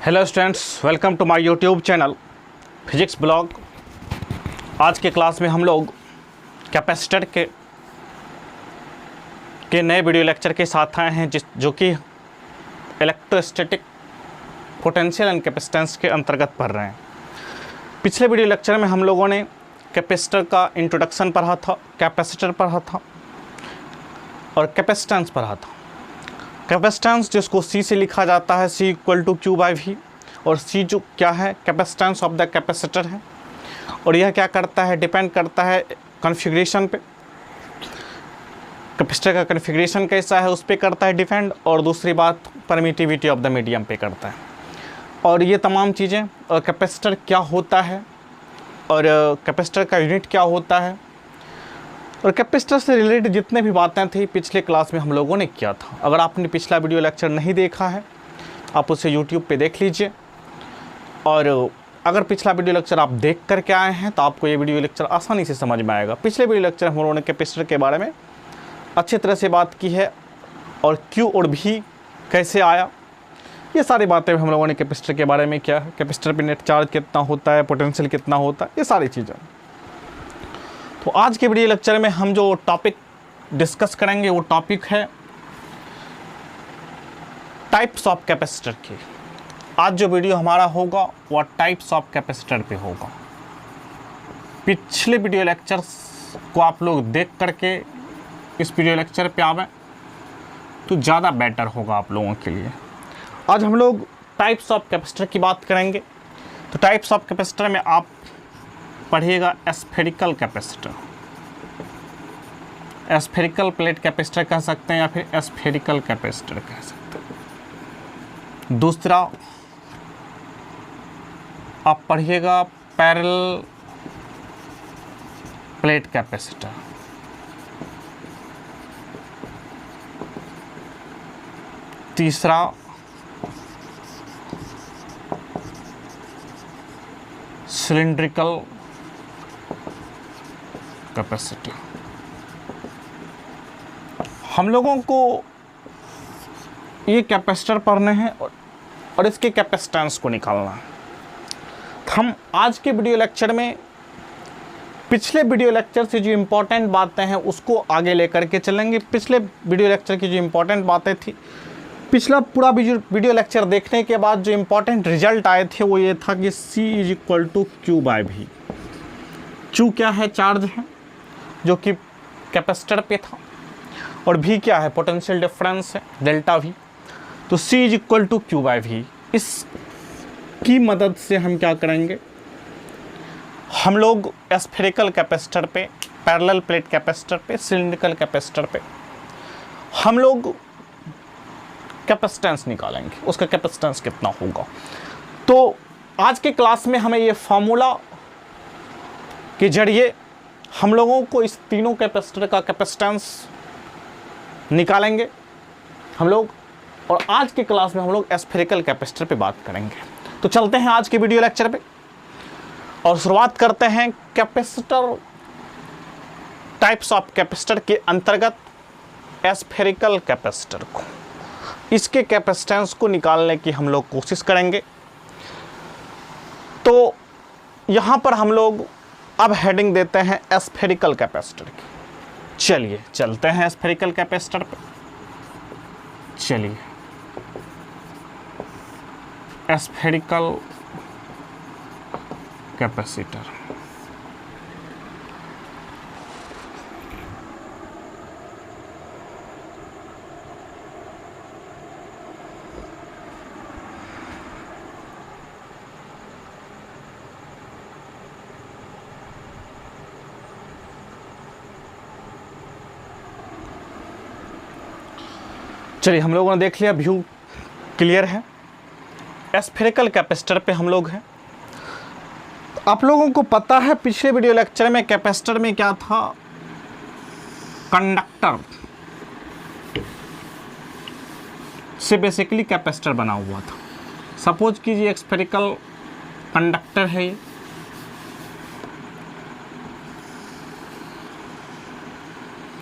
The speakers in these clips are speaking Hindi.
Hello students, welcome to my YouTube channel physics blog. आज के क्लास में हम लोग कैपेसिटर के नए वीडियो लेक्चर के साथ आए हैं जो कि इलेक्ट्रोस्टैटिक पोटेंशियल एंड कैपेसिटेंस के अंतर्गत पढ़ रहे हैं। पिछले वीडियो लेक्चर में हम लोगों ने कैपेसिटर का इंट्रोडक्शन पढ़ा था, कैपेसिटर पढ़ा था और कैपेसिटेंस पढ़ा था। कैपेसिटेंस जिसको C से लिखा जाता है, C = Q/V, और C जो क्या है, कैपेसिटेंस ऑफ द कैपेसिटर है। और यह क्या करता है, डिपेंड करता है कॉन्फ़िगरेशन पे। कैपेसिटर का कॉन्फ़िगरेशन कैसा है उस पर करता है डिपेंड, और दूसरी बात परमिटिविटी ऑफ द मीडियम पे करता है। और ये तमाम चीज़ें, और कैपेसिटर क्या होता है और कैपेसिटर का यूनिट क्या होता है और कैपेसिटर से रिलेटेड जितने भी बातें थी पिछले क्लास में हम लोगों ने किया था। अगर आपने पिछला वीडियो लेक्चर नहीं देखा है आप उसे YouTube पे देख लीजिए, और अगर पिछला वीडियो लेक्चर आप देख करके आए हैं तो आपको ये वीडियो लेक्चर आसानी से समझ में आएगा। पिछले वीडियो लेक्चर हम लोगों ने कैपेसिटर के बारे में अच्छी तरह से बात की है, और Q और V कैसे आया, ये सारी बातें हम लोगों ने कैपेसिटर के बारे में किया है। कैपेसिटर पे नेट चार्ज कितना होता है, पोटेंशियल कितना होता है, ये सारी चीज़ें। तो आज के वीडियो लेक्चर में हम जो टॉपिक डिस्कस करेंगे वो टॉपिक है टाइप्स ऑफ कैपेसिटर की। आज जो वीडियो हमारा होगा वो टाइप्स ऑफ कैपेसिटर पे होगा। पिछले वीडियो लेक्चर्स को आप लोग देख करके इस वीडियो लेक्चर पे आवें तो ज़्यादा बेटर होगा आप लोगों के लिए। आज हम लोग टाइप्स ऑफ कैपेसिटर की बात करेंगे। तो टाइप्स ऑफ कैपेसिटर में आप पढ़िएगा spherical capacitor, spherical plate capacitor कह सकते हैं या फिर स्फेरिकल कैपेसिटर कह सकते हैं। दूसरा आप पढ़िएगा पैरेलल प्लेट कैपेसिटर। तीसरा सिलिंड्रिकल कैपेसिटर। हम लोगों को ये कैपेसिटर पढ़ने हैं और इसके कैपेसिटेंस को निकालना है। हम आज के वीडियो लेक्चर में पिछले वीडियो लेक्चर से जो इम्पोर्टेंट बातें हैं उसको आगे लेकर के चलेंगे। पिछले वीडियो लेक्चर की जो इम्पोर्टेंट बातें थी, पिछला पूरा वीडियो लेक्चर देखने के बाद जो इम्पोर्टेंट रिजल्ट आए थे वो ये था कि C = Q/V। Q क्या है, चार्ज है जो कि कैपेसिटर पे था, और V क्या है, पोटेंशियल डिफरेंस है, ΔV। तो C = Q/V। इसकी मदद से हम क्या करेंगे, हम लोग स्फेरिकल कैपेसिटर पे, पैरेलल प्लेट कैपेसिटर पे, सिलिंड्रिकल कैपेसिटर पे हम लोग कैपेसिटेंस निकालेंगे, उसका कैपेसिटेंस कितना होगा। तो आज के क्लास में हमें ये फार्मूला के जरिए हम लोगों को इस तीनों कैपेसिटर का कैपेसिटेंस निकालेंगे हम लोग, और आज के क्लास में हम लोग स्फेरिकल कैपेसिटर पे बात करेंगे। तो चलते हैं आज के वीडियो लेक्चर पे और शुरुआत करते हैं कैपेसिटर टाइप्स ऑफ कैपेसिटर के अंतर्गत स्फेरिकल कैपेसिटर को। इसके कैपेसिटेंस को निकालने की हम लोग कोशिश करेंगे। तो यहाँ पर हम लोग अब हेडिंग देते हैं स्फेरिकल कैपेसिटर की। चलिए चलते हैं स्फेरिकल कैपेसिटर पे। चलिए स्फेरिकल कैपेसिटर। चलिए हम लोगों ने देख लिया, व्यू क्लियर है। स्फेरिकल कैपेसिटर पे हम लोग हैं। आप लोगों को पता है पिछले वीडियो लेक्चर में कैपेसिटर में क्या था, कंडक्टर से बेसिकली कैपेसिटर बना हुआ था। सपोज कीजिए स्फेरिकल कंडक्टर है ये,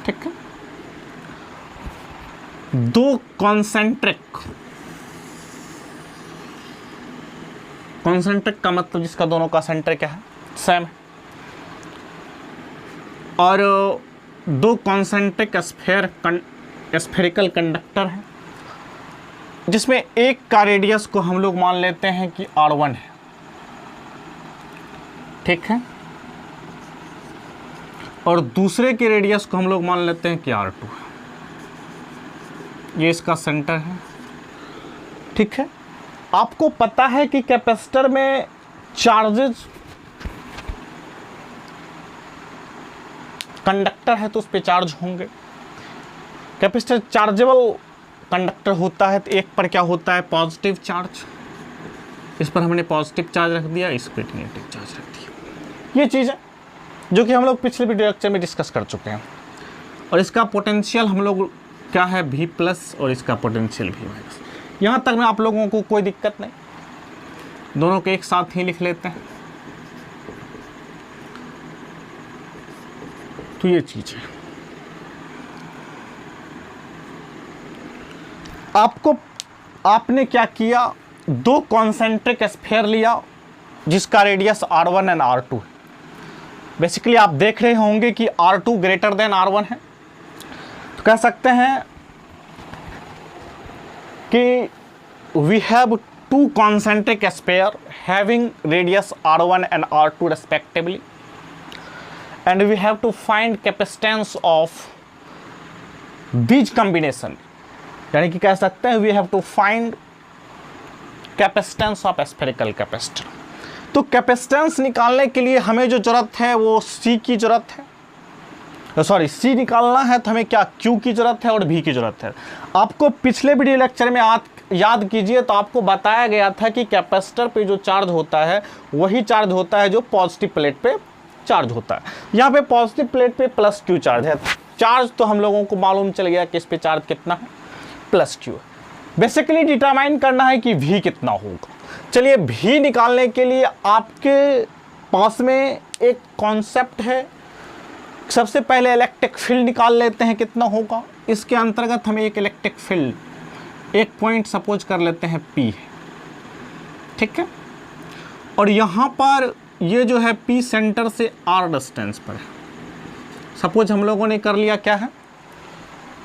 ठीक है। दो कॉन्सेंट्रिक कॉन्सेंट्रिक का मतलब जिसका दोनों का सेंटर क्या है, सेम है। और दो कॉन्सेंट्रिक स्फेरिकल कंडक्टर है, जिसमें एक का रेडियस को हम लोग मान लेते हैं कि R1 है, ठीक है, और दूसरे के रेडियस को हम लोग मान लेते हैं कि R2 है। ये इसका सेंटर है, ठीक है। आपको पता है कि कैपेसिटर में चार्जेस, कंडक्टर है तो उस पे चार्ज होंगे। कैपेसिटर चार्जेबल कंडक्टर होता है, तो एक पर क्या होता है, पॉजिटिव चार्ज। इस पर हमने पॉजिटिव चार्ज रख दिया, इस पर नेगेटिव चार्ज रख दिया। ये चीज़ है जो कि हम लोग पिछले वीडियो लेक्चर में डिस्कस कर चुके हैं। और इसका पोटेंशियल हम लोग क्या है, V प्लस, और इसका पोटेंशियल V माइनस। यहाँ तक में आप लोगों को कोई दिक्कत नहीं, दोनों को एक साथ ही लिख लेते हैं। तो ये चीज़ है। आपने क्या किया, दो कॉन्सेंट्रिक स्फीयर लिया जिसका रेडियस R1 एंड R2 है। बेसिकली आप देख रहे होंगे कि R2 ग्रेटर देन R1 है, तो कह सकते हैं कि we have two concentric sphere having radius R1 and R2 respectively, and we have to find capacitance of these combination, यानी कि कह सकते हैं we have to find capacitance of spherical capacitor। तो कैपेसिटेंस निकालने के लिए हमें जो जरूरत है वो C की जरूरत है, सॉरी C निकालना है तो हमें क्या Q की जरूरत है और V की जरूरत है। आपको पिछले वीडियो लेक्चर में याद कीजिए तो आपको बताया गया था कि कैपेसिटर पे जो चार्ज होता है वही चार्ज होता है जो पॉजिटिव प्लेट पे चार्ज होता है। यहाँ पे पॉजिटिव प्लेट पे प्लस Q चार्ज है। चार्ज तो हम लोगों को मालूम चल गया कि इस पे चार्ज कितना है, प्लस Q। बेसिकली डिटरमाइन करना है कि V कितना होगा। चलिए V निकालने के लिए आपके पास में एक कॉन्सेप्ट है। सबसे पहले इलेक्ट्रिक फील्ड निकाल लेते हैं कितना होगा। इसके अंतर्गत हमें एक इलेक्ट्रिक फील्ड, एक पॉइंट सपोज कर लेते हैं P है, ठीक है, और यहाँ पर ये जो है P सेंटर से R डिस्टेंस पर है। सपोज हम लोगों ने कर लिया क्या है,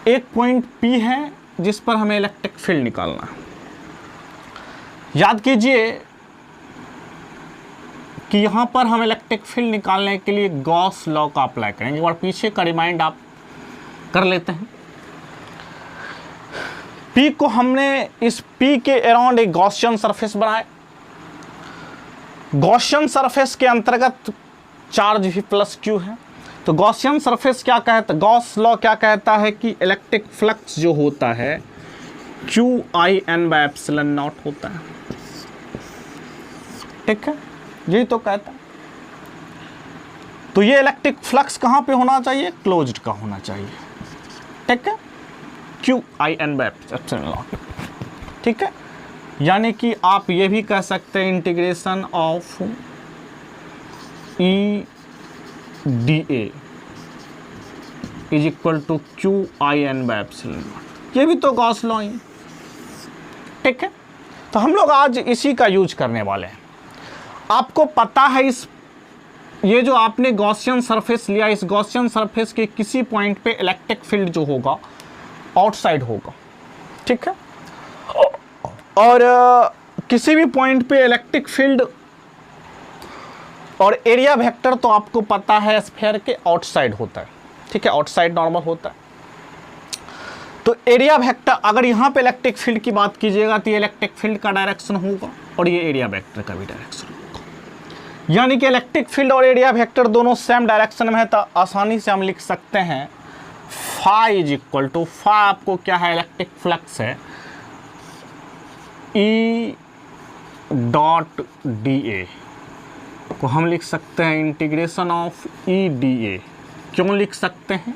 एक पॉइंट P है जिस पर हमें इलेक्ट्रिक फील्ड निकालना है। याद कीजिए कि यहाँ पर हम इलेक्ट्रिक फील्ड निकालने के लिए गॉस लॉ का अप्लाई करेंगे। एक बार पीछे का रिमाइंड आप कर लेते हैं। P को हमने इस P के अराउंड एक गॉसियन सरफेस बनाया। गॉसियन सरफेस के अंतर्गत चार्ज भी प्लस Q है। तो गॉसियन सरफेस क्या कहता है, गॉस लॉ क्या कहता है कि इलेक्ट्रिक फ्लक्स जो होता है QIN/ε0 होता है, ठीक है, यही तो कहता है। तो ये इलेक्ट्रिक फ्लक्स कहाँ पे होना चाहिए, क्लोज्ड का होना चाहिए, ठीक है, QIN/ε0, ठीक है। यानी कि आप ये भी कह सकते हैं integration of EDA is equal to QIN/ε0। ये भी तो गॉस लॉ है, ठीक है। तो हम लोग आज इसी का यूज करने वाले हैं। आपको पता है ये जो आपने गॉसियन सरफेस लिया, इस गॉसियन सरफेस के किसी पॉइंट पे इलेक्ट्रिक फील्ड जो होगा आउटसाइड होगा, ठीक है, और किसी भी पॉइंट पे इलेक्ट्रिक फील्ड और एरिया वेक्टर तो आपको पता है स्फीयर के आउटसाइड होता है, ठीक है, आउटसाइड नॉर्मल होता है। तो एरिया वेक्टर, अगर यहाँ पे इलेक्ट्रिक फील्ड की बात कीजिएगा तो ये इलेक्ट्रिक फील्ड का डायरेक्शन होगा और ये एरिया वेक्टर का भी डायरेक्शन होगा। यानी कि इलेक्ट्रिक फील्ड और एरिया वेक्टर दोनों सेम डायरेक्शन में है, तो आसानी से हम लिख सकते हैं phi is equal to, phi आपको क्या है, इलेक्ट्रिक फ्लक्स है, E.dA को हम लिख सकते हैं इंटीग्रेशन ऑफ EDA। क्यों लिख सकते हैं,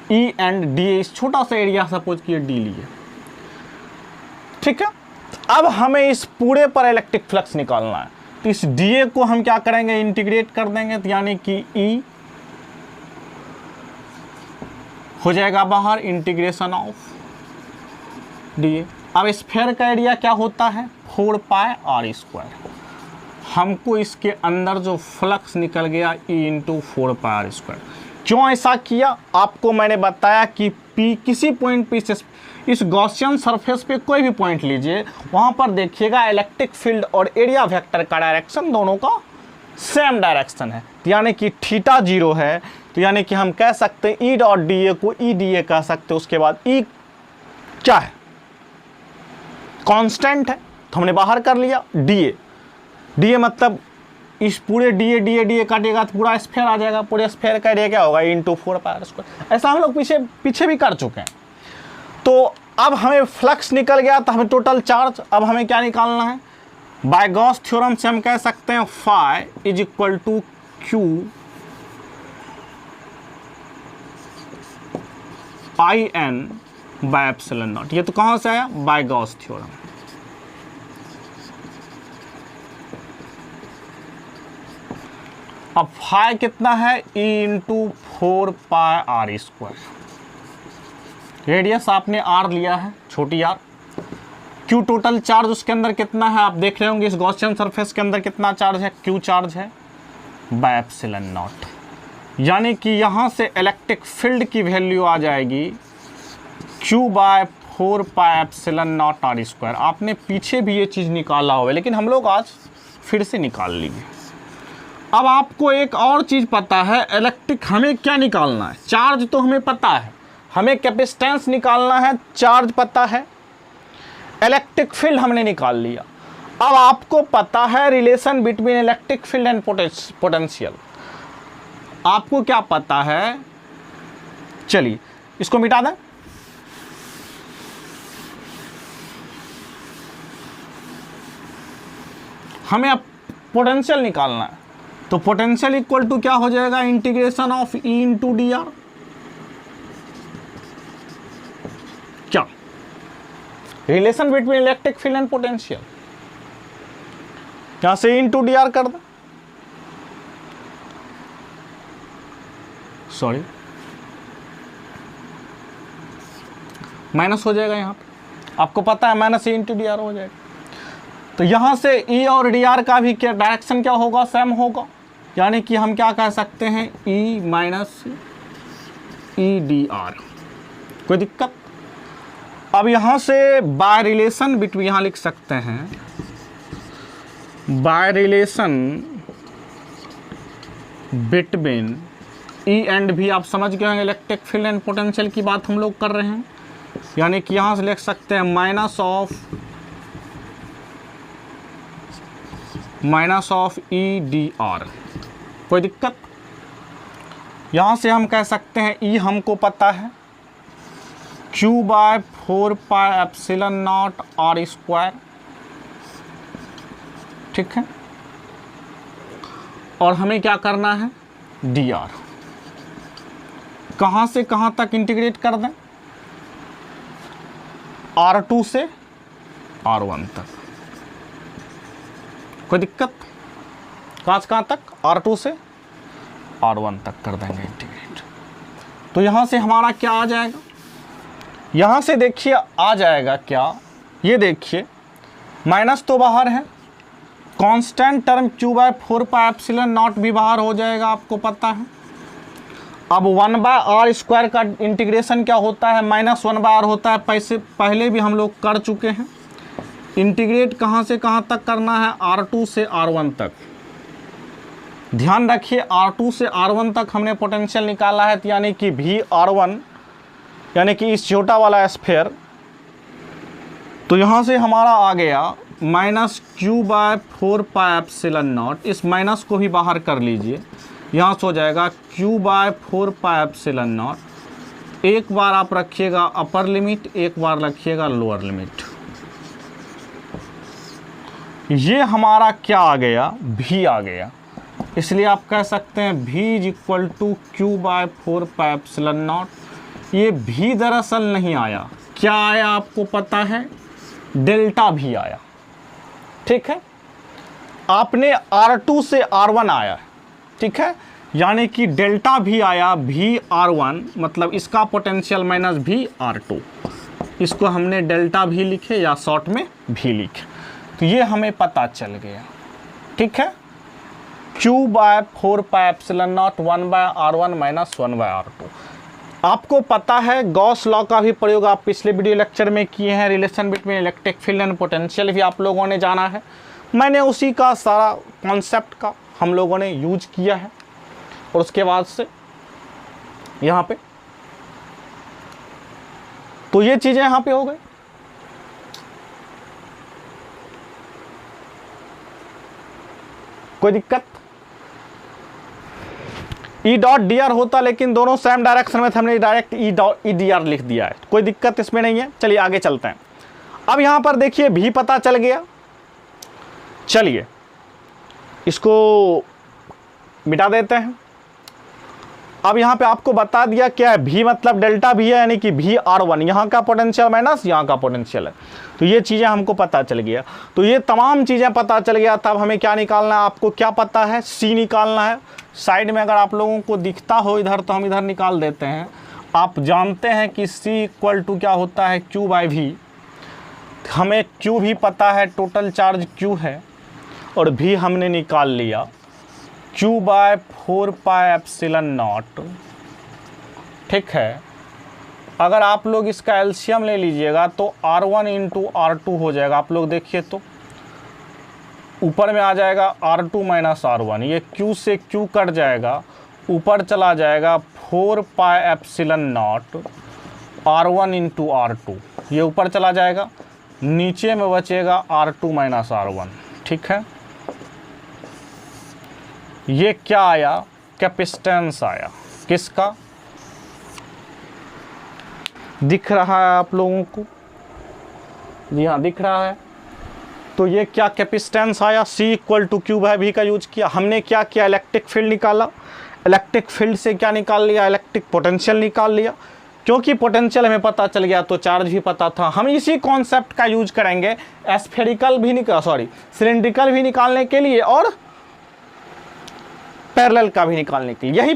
E एंड DA, इस छोटा सा एरिया सपोज किए D लिए, ठीक है। अब हमें इस पूरे पर इलेक्ट्रिक फ्लक्स निकालना है, तो इस DA को हम क्या करेंगे, इंटीग्रेट कर देंगे, तो यानी कि E हो जाएगा बाहर, इंटीग्रेशन ऑफ DA। अब स्फीयर का एरिया क्या होता है, 4πr²। हमको इसके अंदर जो फ्लक्स निकल गया E इंटू 4πr²। क्यों ऐसा किया? आपको मैंने बताया कि P किसी पॉइंट पे इस गॉसियन सरफेस पे कोई भी पॉइंट लीजिए, वहाँ पर देखिएगा इलेक्ट्रिक फील्ड और एरिया वेक्टर का डायरेक्शन दोनों का सेम डायरेक्शन है, यानी कि थीटा 0 है। तो यानी कि हम कह सकते हैं E डॉट डी ए को E डी ए कह सकते हैं। उसके बाद E क्या है? कांस्टेंट है, तो हमने बाहर कर लिया डी ए मतलब इस पूरे डी ए काटेगा तो पूरा स्फेयर आ जाएगा। पूरे स्फेयर का एरिया क्या होगा? E into 4πr²। ऐसा हम लोग पीछे भी कर चुके हैं। तो अब हमें फ्लक्स निकल गया, तो हमें टोटल चार्ज, अब हमें क्या निकालना है? बाय गॉस थ्योरम से हम कह सकते हैं phi is equal to Q I N by epsilon nought. ये तो कहाँ से आया? By Gauss theorem. अब फाई कितना है? E into 4πr²। रेडियस आपने R लिया है, छोटी r। Q टोटल चार्ज उसके अंदर कितना है? आप देख रहे होंगे इस गॉसियन सरफेस के अंदर कितना चार्ज है? Q चार्ज है बाय एप्सिलॉन नॉट। यानी कि यहाँ से इलेक्ट्रिक फील्ड की वैल्यू आ जाएगी Q बाय 4πε0r²। आपने पीछे भी ये चीज़ निकाला हुआ है, लेकिन हम लोग आज फिर से निकाल लेंगे। अब आपको एक और चीज़ पता है, इलेक्ट्रिक हमें क्या निकालना है? चार्ज तो हमें पता है, हमें कैपेसिटेंस निकालना है, चार्ज पता है, इलेक्ट्रिक फील्ड हमने निकाल लिया। अब आपको पता है relation between electric field and potential. आपको क्या पता है? चलिए इसको मिटा दें। हमें अब पोटेंशियल निकालना है, तो पोटेंशियल इक्वल टू क्या हो जाएगा? Integration of E into D R. क्या relation between electric field and potential? यहां से E इंटू डी आर कर दे, सॉरी माइनस हो जाएगा यहाँ पे। आपको पता है minus E into D are हो जाएगा। तो यहां से E और डी आर का भी क्या डायरेक्शन क्या होगा? सेम होगा। यानी कि हम क्या कह सकते हैं? E minus E D R. कोई दिक्कत? अब यहां से बाय रिलेशन बिटवीन, यहां लिख सकते हैं by relation between E and V। आप समझ गए होंगे इलेक्ट्रिक फील्ड एंड पोटेंशियल की बात हम लोग कर रहे हैं। यानी कि यहां से लिख सकते हैं minus of E D R. कोई दिक्कत? यहां से हम कह सकते हैं E हमको पता है Q बाय 4πε0r²। ठीक है, और हमें क्या करना है? D R. कहां से कहां तक इंटीग्रेट कर दें? R2 से R1 तक। कोई दिक्कत? कहां तक? R2 से R1 तक कर देंगे इंटीग्रेट। तो यहां से हमारा क्या आ जाएगा? यहां से देखिए आ जाएगा क्या? ये देखिए माइनस तो बाहर है, कांस्टेंट टर्म Q बाय 4πε0 भी बाहर हो जाएगा, आपको पता है। अब 1/r² का इंटीग्रेशन क्या होता है? -1/r होता है। पहले भी हम लोग कर चुके हैं। इंटीग्रेट कहाँ से कहाँ तक करना है? R2 से R1 तक। ध्यान रखिए R2 से R1 तक हमने पोटेंशियल निकाला है, यानी कि VR1, यानी कि इस छोटा वाला स्फीयर। तो यहाँ से हमारा आ गया -Q बाय 4πε0। इस माइनस को भी बाहर कर लीजिए, यहाँ से हो जाएगा Q बाय 4πε0। एक बार आप रखिएगा अपर लिमिट, एक बार रखिएगा लोअर लिमिट। ये हमारा क्या आ गया? V आ गया। इसलिए आप कह सकते हैं V is equal to Q by 4πε0। ये V दरअसल नहीं आया, क्या आया आपको पता है? डेल्टा V आया। ठीक है, आपने R2 से R1 आया, ठीक है, यानी कि डेल्टा V आया, VR1 मतलब इसका पोटेंशियल माइनस VR2। इसको हमने डेल्टा V लिखे या शॉर्ट में V लिखे। तो ये हमें पता चल गया। ठीक है, Q/4πε0 1/r1 - 1/r2। आपको पता है गॉस लॉ का भी प्रयोग आप पिछले वीडियो लेक्चर में किए हैं, relation between electric field and potential भी आप लोगों ने जाना है। मैंने उसी का सारा कॉन्सेप्ट का हम लोगों ने यूज किया है और उसके बाद से यहाँ पे तो ये चीज़ें यहाँ पे हो गई। कोई दिक्कत? E.dr होता लेकिन दोनों सेम डायरेक्शन में थे, हमने डायरेक्ट E.dr लिख दिया है, कोई दिक्कत इसमें नहीं है। चलिए आगे चलते हैं। अब यहाँ पर देखिए भी पता चल गया, चलिए इसको मिटा देते हैं। अब यहाँ पे आपको बता दिया क्या है, भी मतलब डेल्टा भी है, यानी कि VR1 यहाँ का पोटेंशियल माइनस यहाँ का पोटेंशियल है। तो ये चीज़ें हमको पता चल गया, तो ये तमाम चीज़ें पता चल गया। तब हमें क्या निकालना है, आपको क्या पता है, C निकालना है। साइड में अगर आप लोगों को दिखता हो इधर तो हम इधर निकाल देते हैं। आप जानते हैं कि C = क्या होता है, Q/V। हमें Q भी पता है, टोटल चार्ज Q है, और भी हमने निकाल लिया Q/4πε0। ठीक है, अगर आप लोग इसका एलसीएम ले लीजिएगा तो R1 × R2 हो जाएगा। आप लोग देखिए तो ऊपर में आ जाएगा R2 - R1, ये Q से Q कट जाएगा, ऊपर चला जाएगा 4πε0 R1 × R2, ये ऊपर चला जाएगा, नीचे में बचेगा R2 - R1। ठीक है, ये क्या आया, कैपेसिटेंस आया। किसका दिख रहा है आप लोगों को? जी हाँ, दिख रहा है। तो ये क्या कैपेसिटेंस आया, C = Q/V का यूज किया। हमने क्या किया, इलेक्ट्रिक फील्ड निकाला, इलेक्ट्रिक फील्ड से क्या निकाल लिया, इलेक्ट्रिक पोटेंशियल निकाल लिया। क्योंकि पोटेंशियल हमें पता चल गया तो चार्ज भी पता था। हम इसी कॉन्सेप्ट का यूज करेंगे स्फेरिकल भी सिलेंड्रिकल भी निकालने के लिए और पैरेलल का भी निकालने के लिए। यही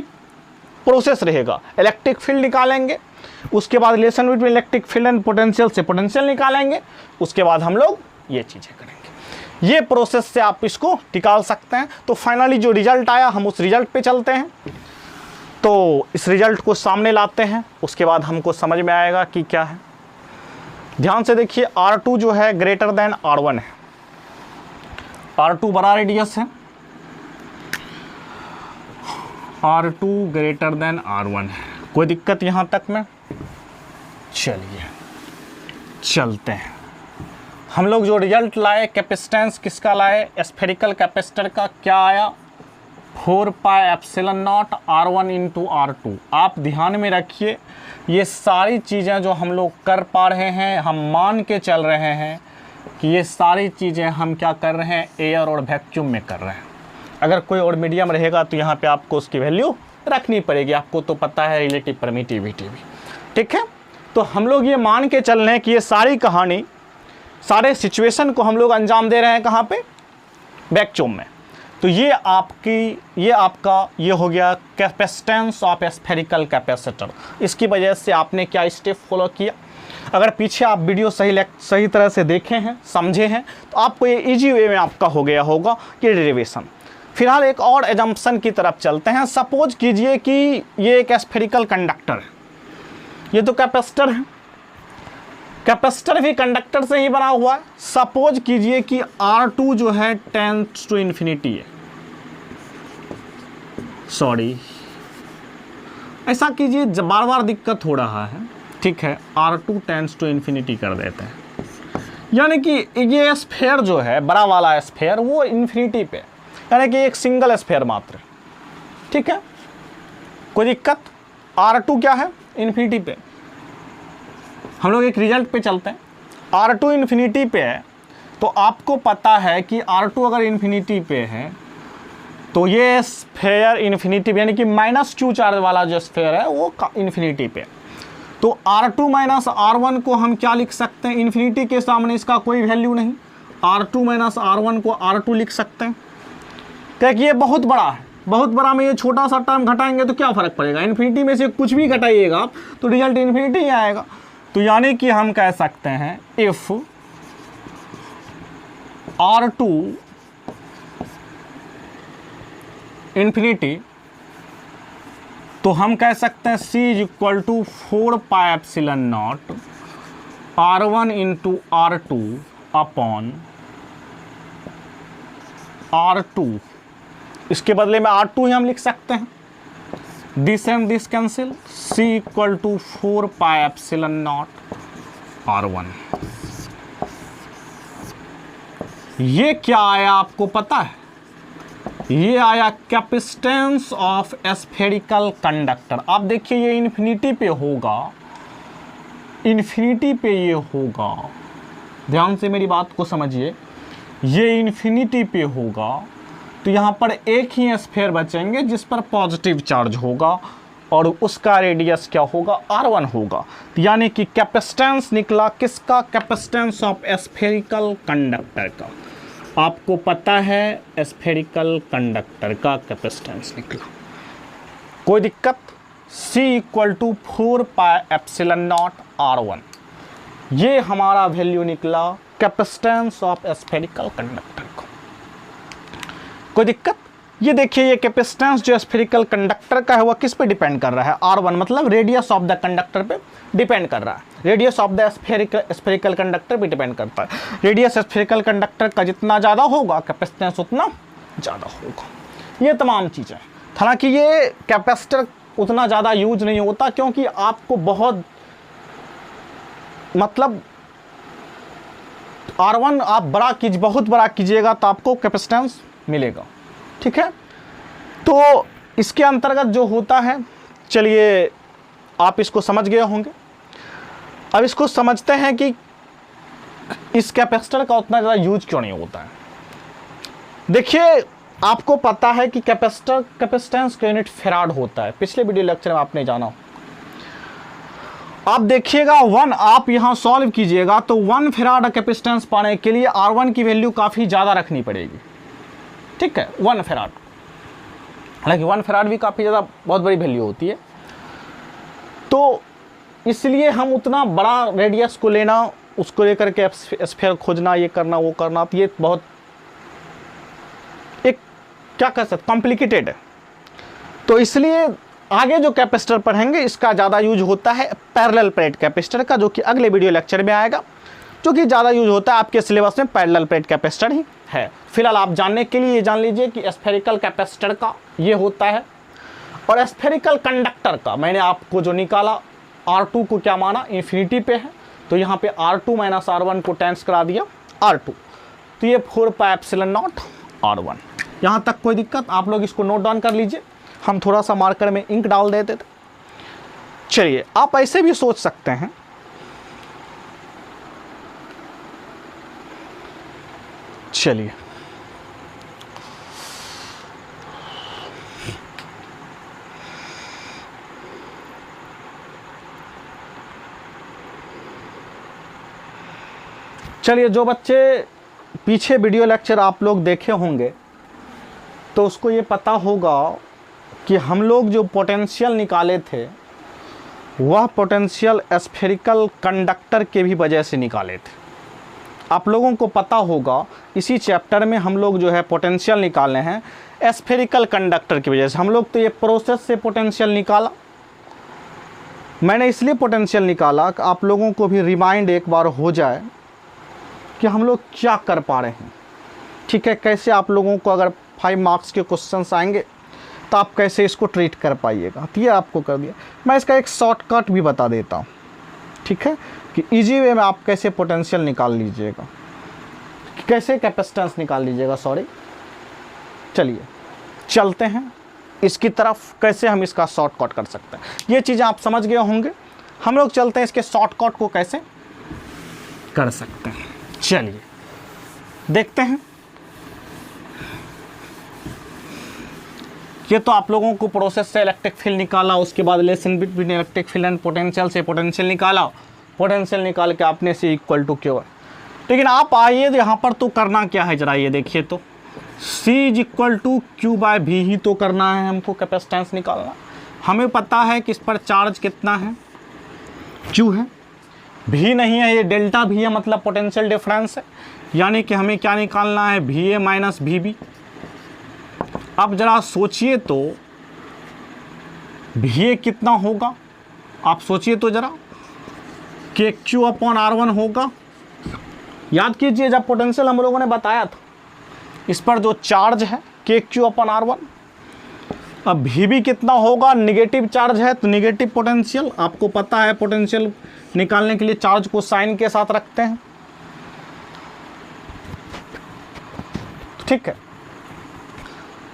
प्रोसेस रहेगा। इलेक्ट्रिक फील्ड निकालेंगे, उसके बाद relation between electric field and potential से पोटेंशियल निकालेंगे, उसके बाद हम लोग ये चीज़ें करेंगे। ये प्रोसेस से आप इसको निकाल सकते हैं। तो फाइनली जो रिजल्ट आया हम उस रिजल्ट पे चलते हैं। तो इस रिजल्ट को सामने लाते हैं, उसके बाद हमको समझ में आएगा कि क्या है। ध्यान से देखिए, R2 जो है ग्रेटर देन R1 है। R2 बड़ा रेडियस है, R2 ग्रेटर देन R1 है। कोई दिक्कत यहाँ तक में? चलिए चलते हैं। हम लोग जो रिजल्ट लाए, कैपेसिटेंस किसका लाए, स्फेरिकल कैपेसिटर का, क्या आया, 4πε0 R1 × R2। आप ध्यान में रखिए, ये सारी चीज़ें जो हम लोग कर पा रहे हैं, हम मान के चल रहे हैं कि ये सारी चीज़ें हम क्या कर रहे हैं, एयर और वैक्यूम में कर रहे हैं। अगर कोई और मीडियम रहेगा तो यहाँ पे आपको उसकी वैल्यू रखनी पड़ेगी। आपको तो पता है रिलेटिव परमिटिविटी भी। ठीक है, तो हम लोग ये मान के चल रहे हैं कि ये सारी कहानी, सारे सिचुएशन को हम लोग अंजाम दे रहे हैं कहाँ पे, वैक्यूम में। तो ये आपका ये हो गया कैपेसिटेंस ऑफ स्फेरिकल कैपेसिटर। इसकी वजह से आपने क्या स्टेप फॉलो किया। अगर पीछे आप वीडियो सही तरह से देखे हैं, समझे हैं, तो आपको ये इजी वे में आपका हो गया होगा कि डेरिवेशन। फिलहाल एक और एजम्पशन की तरफ चलते हैं। सपोज कीजिए कि ये एक स्फेरिकल कंडक्टर है, ये तो कैपेसिटर है, कैपेसिटर भी कंडक्टर से ही बना हुआ है। सपोज कीजिए कि R2 जो है टेंड्स टू इन्फिनिटी है, सॉरी ऐसा कीजिए, बार बार दिक्कत हो रहा है। ठीक है, R2 टेंड्स टू इन्फिनिटी कर देते हैं, यानी कि ये स्फेयर जो है, बड़ा वाला स्फेयर, वो इन्फिनिटी पे, यानी कि एक सिंगल स्फेयर मात्र। ठीक है, कोई दिक्कत? R2 क्या है, इन्फिनिटी पे। हम लोग एक रिजल्ट पे चलते हैं। R2 इन्फिनिटी पे है, तो आपको पता है कि R2 अगर इन्फिनिटी पे है तो ये स्फेयर इन्फिनिटी पे, यानी कि -Q चार्ज वाला जो स्फेयर है वो इन्फिनिटी पे। तो R2 - R1 को हम क्या लिख सकते हैं, इन्फिनिटी के सामने इसका कोई वैल्यू नहीं, R2 - R1 को R2 लिख सकते हैं। क्योंकि ये बहुत बड़ा है, बहुत बड़ा में ये छोटा सा टर्म घटाएंगे तो क्या फ़र्क पड़ेगा, इन्फिनिटी में से कुछ भी घटाइएगा आप तो रिजल्ट इन्फिनिटी ही आएगा। तो यानी कि हम कह सकते हैं इफ़ R2 इन्फिनिटी, तो हम कह सकते हैं C is equal to 4 pi epsilon nought R1 into R2 upon R2। इसके बदले में R2 ही हम लिख सकते हैं, this and this cancel, C equal to 4 pi epsilon nought R1। ये क्या आया आपको पता है? ये आया कैपेसिटेंस ऑफ स्फेरिकल कंडक्टर। आप देखिए ये इन्फिनिटी पे होगा, इन्फिनिटी पे ये होगा, ध्यान से मेरी बात को समझिए, ये इन्फिनिटी पे होगा तो यहाँ पर एक ही स्फेयर बचेंगे जिस पर पॉजिटिव चार्ज होगा और उसका रेडियस क्या होगा? R1 होगा। यानी कि कैपेसिटेंस निकला किसका? कैपेसिटेंस ऑफ स्फेरिकल कंडक्टर का। आपको पता है स्फेरिकल कंडक्टर का कैपेसिटेंस निकला, कोई दिक्कत? C equal to 4 pi epsilon nought R1, ये हमारा वैल्यू निकला कैपेसिटेंस ऑफ स्फेरिकल कंडक्टर का। कोई दिक्कत? ये देखिए ये कैपेसिटेंस जो स्फेरिकल कंडक्टर का है वह किस पे डिपेंड कर रहा है? R1, मतलब रेडियस ऑफ द कंडक्टर पे डिपेंड कर रहा है। Radius of the spherical conductor पे डिपेंड करता है। रेडियस स्फेरिकल कंडक्टर का जितना ज़्यादा होगा कैपेसिटेंस उतना ज़्यादा होगा। ये तमाम चीज़ें, हालांकि ये कैपेसिटर उतना ज़्यादा यूज नहीं होता क्योंकि आपको बहुत मतलब R1 आप बहुत बड़ा कीजिएगा तो आपको कैपेसिटेंस मिलेगा, ठीक है। तो इसके अंतर्गत जो होता है, चलिए आप इसको समझ गए होंगे। अब इसको समझते हैं कि इस कैपेसिटर का उतना ज़्यादा यूज क्यों नहीं होता है। देखिए आपको पता है कि कैपेसिटेंस का यूनिट फैराड होता है, पिछले वीडियो लेक्चर में आपने जाना। आप देखिएगा 1, आप यहाँ सॉल्व कीजिएगा तो 1 फैराड कैपेसिटेंस पाने के लिए R1 की वैल्यू काफ़ी ज़्यादा रखनी पड़ेगी, ठीक है, 1 फैराड। हालांकि 1 फैराड भी काफ़ी ज़्यादा बहुत बड़ी वैल्यू होती है, तो इसलिए हम उतना बड़ा रेडियस को लेना, उसको लेकर के स्फीयर खोजना, ये करना वो करना, तो ये बहुत एक क्या कह सकते कॉम्प्लिकेटेड है। तो इसलिए आगे जो कैपेसिटर पढ़ेंगे इसका ज़्यादा यूज होता है पैरेलल प्लेट कैपेसिटर का, जो कि अगले वीडियो लेक्चर में आएगा, जो कि ज़्यादा यूज होता है आपके सिलेबस में पैरेलल प्लेट कैपेसिटर ही है। फिलहाल आप जानने के लिए ये जान लीजिए कि स्फेरिकल कैपेसिटर का ये होता है, और स्फेरिकल कंडक्टर का मैंने आपको जो निकाला R2 को क्या माना? इन्फिनिटी पे है, तो यहाँ पे R2 माइनस R1 को टाइम्स करा दिया R2, तो ये 4 पाई एप्सिलॉन नॉट R1। यहाँ तक कोई दिक्कत? आप लोग इसको नोट डाउन कर लीजिए, हम थोड़ा सा मार्कर में इंक डाल देते थे। चलिए आप ऐसे भी सोच सकते हैं, चलिए जो बच्चे पीछे वीडियो लेक्चर आप लोग देखे होंगे तो उसको ये पता होगा कि हम लोग जो पोटेंशियल निकाले थे वह पोटेंशियल स्फेरिकल कंडक्टर के भी वजह से निकाले थे। आप लोगों को पता होगा इसी चैप्टर में हम लोग जो है पोटेंशियल निकाले हैं स्फेरिकल कंडक्टर की वजह से। हम लोग तो ये प्रोसेस से पोटेंशियल निकाला, मैंने इसलिए पोटेंशियल निकाला कि आप लोगों को भी रिमाइंड एक बार हो जाए कि हम लोग क्या कर पा रहे हैं, ठीक है। कैसे आप लोगों को अगर 5 मार्क्स के क्वेश्चंस आएंगे तो आप कैसे इसको ट्रीट कर पाइएगा, तो ये आपको कर दिया। मैं इसका एक शॉर्टकट भी बता देता हूँ, ठीक है, कि इजी वे में आप कैसे पोटेंशियल निकाल लीजिएगा, कैसे कैपेसिटेंस निकाल लीजिएगा, सॉरी। चलिए चलते हैं इसकी तरफ, कैसे हम इसका शॉर्टकट कर सकते हैं। ये चीज़ें आप समझ गए होंगे, हम लोग चलते हैं इसके शॉर्टकट को कैसे कर सकते हैं। चलिए देखते हैं। ये तो आप लोगों को प्रोसेस से इलेक्ट्रिक फील्ड निकाला, उसके बाद relation between electric field and potential से पोटेंशियल निकाला, पोटेंशियल निकाल के आपने C इक्वल टू क्यू है। लेकिन आप आइए यहाँ पर तो करना क्या है जरा ये देखिए, तो C is equal to Q by भी ही तो करना है हमको, कैपेसिटेंस निकालना। हमें पता है कि इस पर चार्ज कितना है, Q है, भी नहीं है, ये डेल्टा भी है, मतलब पोटेंशियल डिफरेंस है। यानी कि हमें क्या निकालना है, VA माइनस VB। अब जरा सोचिए तो VA कितना होगा, आप सोचिए तो जरा, KQ/R1 होगा। याद कीजिए जब पोटेंशियल हम लोगों ने बताया था, इस पर जो चार्ज है KQ/R1। अब VB कितना होगा, निगेटिव चार्ज है तो निगेटिव पोटेंशियल, आपको पता है पोटेंशियल निकालने के लिए चार्ज को साइन के साथ रखते हैं, ठीक है।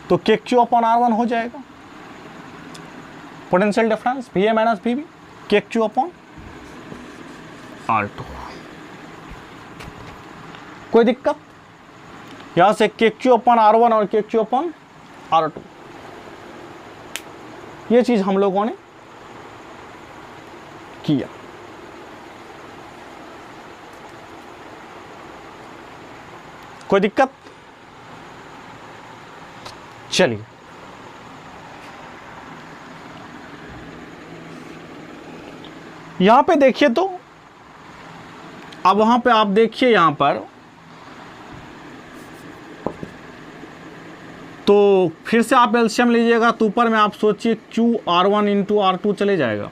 तो KQ/R1 हो जाएगा potential difference VA minus VB KQ/R2। कोई दिक्कत? यहां से KQ/R1 और KQ/R2, ये चीज हम लोगों ने किया। कोई दिक्कत? चलिए यहां पे देखिए तो, अब वहां पे आप देखिए यहां पर, तो फिर से आप एलसीएम लीजिएगा तो ऊपर में आप सोचिए QR1 इंटू R2 चले जाएगा,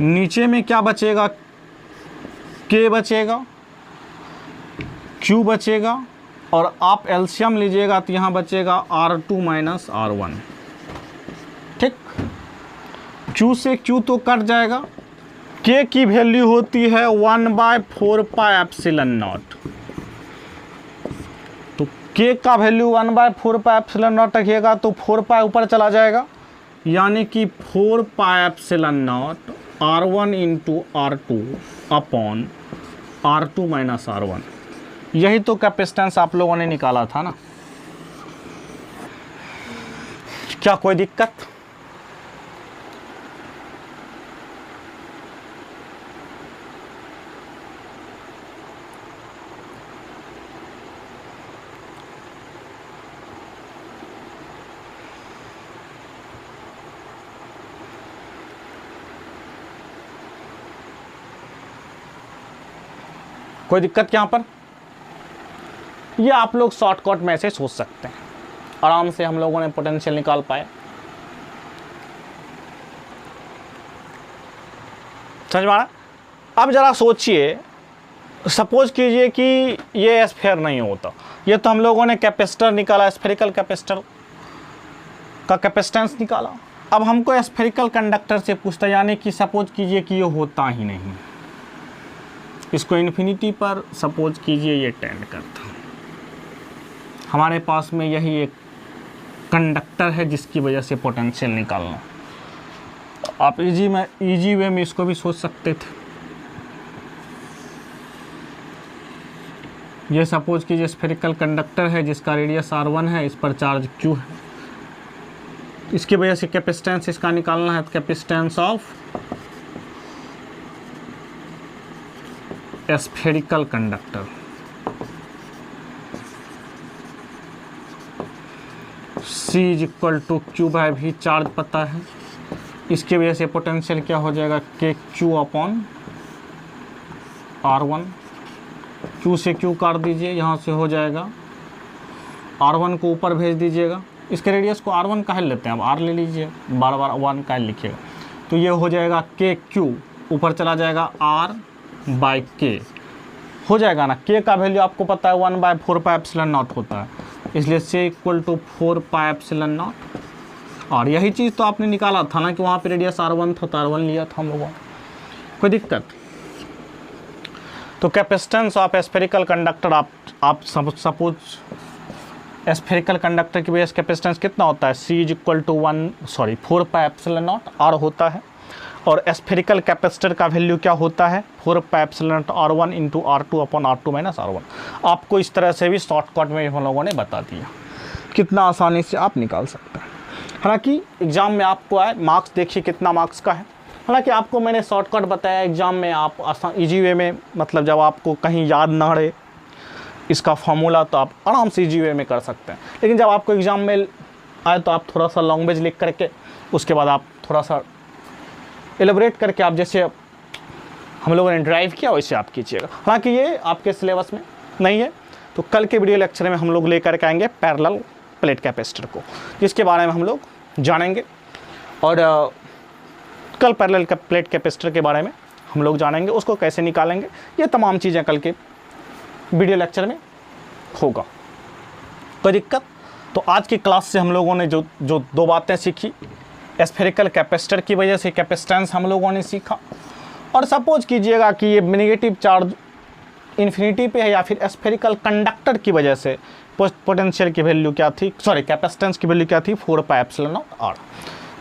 नीचे में क्या बचेगा, K बचेगा, Q बचेगा, और आप एलसीएम लीजिएगा तो यहाँ बचेगा R2 माइनस R1, ठीक। Q से Q तो कट जाएगा, K की वैल्यू होती है 1/4πε0, तो K का वैल्यू 1/4πε0 रखिएगा तो 4π ऊपर चला जाएगा, यानी कि 4πε0 R1 into R2 upon R2 minus R1। यही तो कैपेसिटेंस आप लोगों ने निकाला था ना। क्या कोई दिक्कत? कोई दिक्कत यहां पर? ये आप लोग शॉर्टकट में से सोच सकते हैं, आराम से हम लोगों ने पोटेंशियल निकाल पाए। समझ में आ रहा? अब जरा सोचिए, सपोज कीजिए कि ये स्फीयर नहीं होता, ये तो हम लोगों ने कैपेसिटर निकाला, स्फेरिकल कैपेसिटर का कैपेसिटेंस निकाला। अब हमको स्फेरिकल कंडक्टर से पूछता, यानी कि सपोज कीजिए कि ये होता ही नहीं, इसको इन्फिनिटी पर सपोज कीजिए ये टेंड करता, हमारे पास में यही एक कंडक्टर है जिसकी वजह से पोटेंशियल निकालना। आप इजी वे में इसको भी सोच सकते थे। ये सपोज कीजिए स्फेरिकल कंडक्टर है जिसका रेडियस R1 है, इस पर चार्ज Q है, इसकी वजह से कैपेसिटेंस इसका निकालना है, capacitance of spherical conductor. C = Q/V, charge पता है, इसकी वजह से पोटेंशियल क्या हो जाएगा, KQ/R1। Q से Q काट दीजिए, यहाँ से हो जाएगा, R1 को ऊपर भेज दीजिएगा, इसके रेडियस को R1 काहे लेते हैं, अब R ले लीजिए, बार बार 1 काहे लिखिएगा, तो ये हो जाएगा KQ, ऊपर चला जाएगा R/K, हो जाएगा ना। K का वैल्यू आपको पता है 1/4πε0 होता है, इसलिए C = 4πε0, और यही चीज़ तो आपने निकाला था ना कि वहाँ पे रेडियस R1 था तो R1 लिया था हम लोगों ने। कोई दिक्कत? तो कैपेसिटेंस ऑफ स्फेरिकल कंडक्टर, आप सपोज स्फेरिकल कंडक्टर की वजह से कैपेसिटेंस कितना होता है, C = 4πε0 R होता है, और स्फेरिकल कैपेसिटर का वैल्यू क्या होता है, 4πε0 R1 into R2 upon R2 minus R1। आपको इस तरह से भी शॉर्टकट में हम लोगों ने बता दिया, कितना आसानी से आप निकाल सकते हैं। हालांकि एग्ज़ाम में आपको आए मार्क्स, देखिए कितना मार्क्स का है। हालांकि आपको मैंने शॉर्टकट बताया, एग्ज़ाम में आप आसान ईजी वे में, मतलब जब आपको कहीं याद ना रहे इसका फॉर्मूला तो आप आराम से ईजी वे में कर सकते हैं। लेकिन जब आपको एग्ज़ाम में आए तो आप थोड़ा सा लैंग्वेज लिख करके उसके बाद आप थोड़ा सा एलेबरेट करके, आप जैसे हम लोगों ने ड्राइव किया वैसे आप कीजिएगा। हालांकि ये आपके सिलेबस में नहीं है, तो कल के वीडियो लेक्चर में हम लोग लेकर के आएंगे पैरेलल प्लेट कैपेसिटर को, जिसके बारे में हम लोग जानेंगे। और कल पैरेलल प्लेट कैपेसिटर के बारे में हम लोग जानेंगे, उसको कैसे निकालेंगे, ये तमाम चीज़ें कल के वीडियो लेक्चर में होगा। कोई दिक्कत? तो आज की क्लास से हम लोगों ने जो 2 बातें सीखी, स्फेरिकल कैपेसिटर की वजह से कैपेसिटेंस हम लोगों ने सीखा। और सपोज कीजिएगा कि ये नेगेटिव चार्ज इन्फिनिटी पे है, या फिर स्फेरिकल कंडक्टर की वजह से पोटेंशियल की वैल्यू क्या थी, सॉरी कैपेसिटेंस की वैल्यू क्या थी, 4πε0r।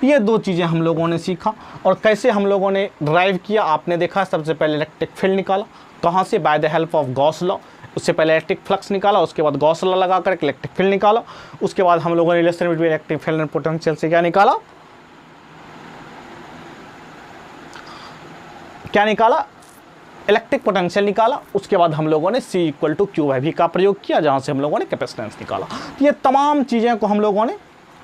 ये 2 चीज़ें हम लोगों ने सीखा। और कैसे हम लोगों ने ड्राइव किया, आपने देखा। सबसे पहले इलेक्ट्रिक फील्ड निकाला, कहाँ से, by the help of Gauss law. उससे पहले इलेक्ट्रिक फ्लक्स निकाला, उसके बाद गॉस लॉ लगा कर इलेक्ट्रिक फील्ड निकाला। उसके बाद हम लोगों ने relation between electric field and potential से क्या निकाला, इलेक्ट्रिक पोटेंशियल निकाला। उसके बाद हम लोगों ने C = QV का प्रयोग किया, जहाँ से हम लोगों ने कैपेसिटेंस निकाला। ये तमाम चीज़ें को हम लोगों ने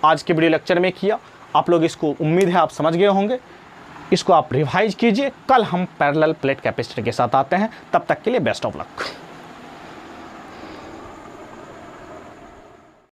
आज के वीडियो लेक्चर में किया। आप लोग इसको, उम्मीद है आप समझ गए होंगे। इसको आप रिवाइज कीजिए। कल हम पैरेलल प्लेट कैपेसिटर के साथ आते हैं। तब तक के लिए बेस्ट ऑफ लक।